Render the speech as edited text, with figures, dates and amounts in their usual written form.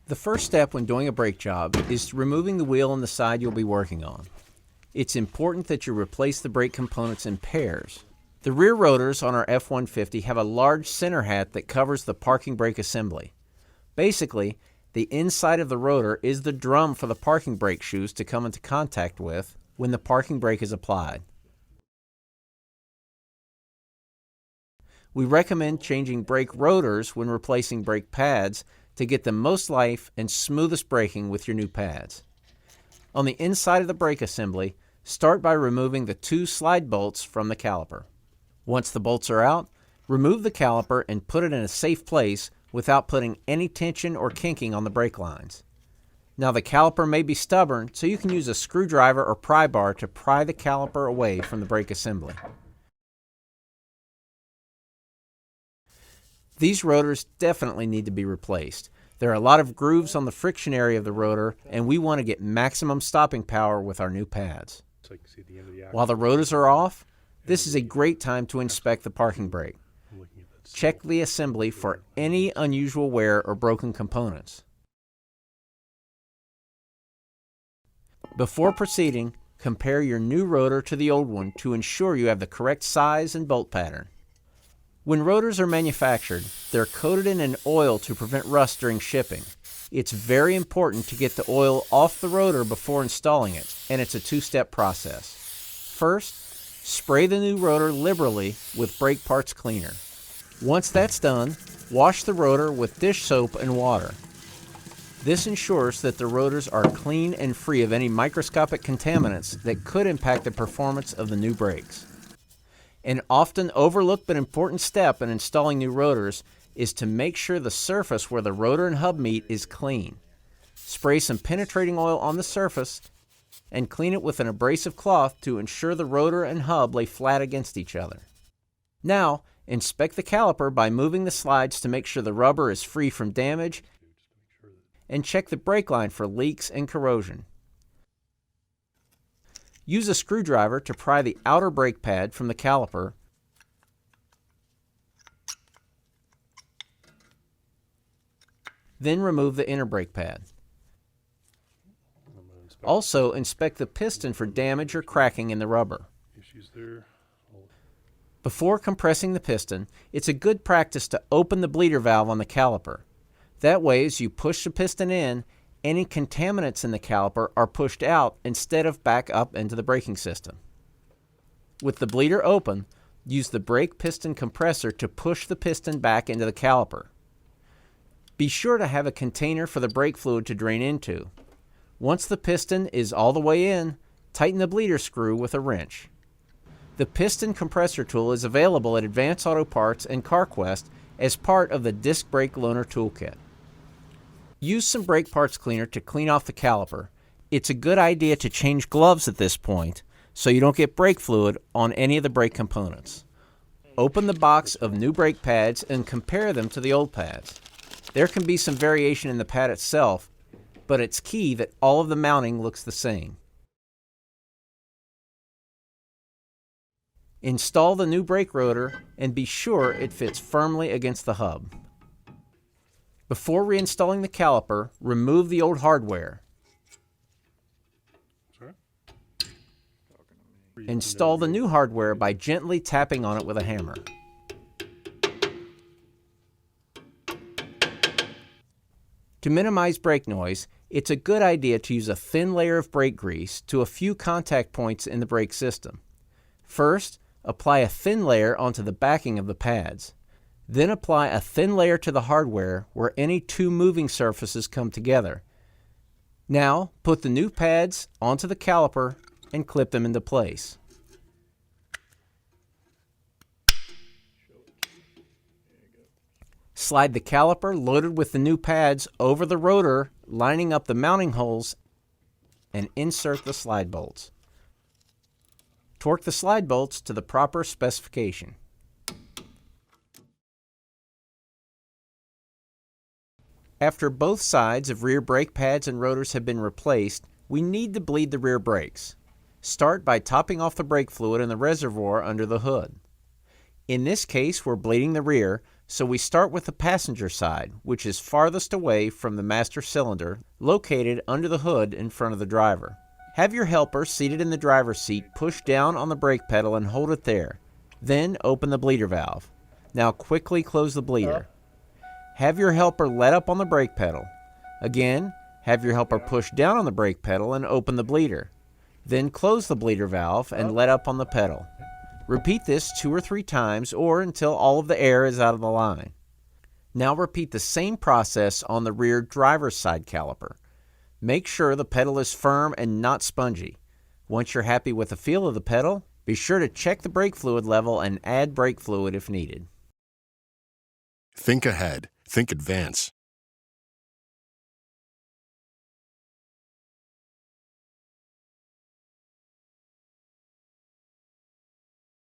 The first step when doing a brake job is removing the wheel on the side you'll be working on. It's important that you replace the brake components in pairs. The rear rotors on our F150 have a large center hat that covers the parking brake assembly. Basically, the inside of the rotor is the drum for the parking brake shoes to come into contact with when the parking brake is applied. We recommend changing brake rotors when replacing brake pads to get the most life and smoothest braking with your new pads. On the inside of the brake assembly, start by removing the 2 slide bolts from the caliper. Once the bolts are out, remove the caliper and put it in a safe place without putting any tension or kinking on the brake lines. Now the caliper may be stubborn, so you can use a screwdriver or pry bar to pry the caliper away from the brake assembly. These rotors definitely need to be replaced. There are a lot of grooves on the friction area of the rotor, and we want to get maximum stopping power with our new pads. While the rotors are off, this is a great time to inspect the parking brake. Check the assembly for any unusual wear or broken components. Before proceeding, compare your new rotor to the old one to ensure you have the correct size and bolt pattern. When rotors are manufactured, they're coated in an oil to prevent rust during shipping. It's very important to get the oil off the rotor before installing it, and it's a 2-step process. First, spray the new rotor liberally with brake parts cleaner. Once that's done, wash the rotor with dish soap and water. This ensures that the rotors are clean and free of any microscopic contaminants that could impact the performance of the new brakes. An often overlooked but important step in installing new rotors is to make sure the surface where the rotor and hub meet is clean. Spray some penetrating oil on the surface and clean it with an abrasive cloth to ensure the rotor and hub lay flat against each other. Now, inspect the caliper by moving the slides to make sure the rubber is free from damage, and check the brake line for leaks and corrosion. Use a screwdriver to pry the outer brake pad from the caliper then remove the inner brake pad. Also, inspect the piston for damage or cracking in the rubber. Before compressing the piston, it's a good practice to open the bleeder valve on the caliper. That way, as you push the piston in, any contaminants in the caliper are pushed out instead of back up into the braking system. With the bleeder open, use the brake piston compressor to push the piston back into the caliper. Be sure to have a container for the brake fluid to drain into. Once the piston is all the way in, tighten the bleeder screw with a wrench. The piston compressor tool is available at Advance Auto Parts and CarQuest as part of the Disc Brake Loaner Toolkit. Use some brake parts cleaner to clean off the caliper. It's a good idea to change gloves at this point so you don't get brake fluid on any of the brake components. Open the box of new brake pads and compare them to the old pads. There can be some variation in the pad itself, but it's key that all of the mounting looks the same. Install the new brake rotor and be sure it fits firmly against the hub. Before reinstalling the caliper, remove the old hardware. Install the new hardware by gently tapping on it with a hammer. To minimize brake noise, it's a good idea to use a thin layer of brake grease to a few contact points in the brake system. First, apply a thin layer onto the backing of the pads. Then apply a thin layer to the hardware where any 2 moving surfaces come together. Now, put the new pads onto the caliper and clip them into place. Slide the caliper loaded with the new pads over the rotor, lining up the mounting holes, and insert the slide bolts. Torque the slide bolts to the proper specification. After both sides of rear brake pads and rotors have been replaced, we need to bleed the rear brakes. Start by topping off the brake fluid in the reservoir under the hood. In this case, we're bleeding the rear, So we start with the passenger side, which is farthest away from the master cylinder, located under the hood in front of the driver. Have your helper seated in the driver's seat push down on the brake pedal and hold it there. Then open the bleeder valve. Now quickly close the bleeder. Have your helper let up on the brake pedal. Again, have your helper push down on the brake pedal and open the bleeder. Then close the bleeder valve and let up on the pedal. Repeat this 2 or 3 times or until all of the air is out of the line. Now repeat the same process on the rear driver's side caliper. Make sure the pedal is firm and not spongy. Once you're happy with the feel of the pedal, be sure to check the brake fluid level and add brake fluid if needed. Think ahead. Think advance.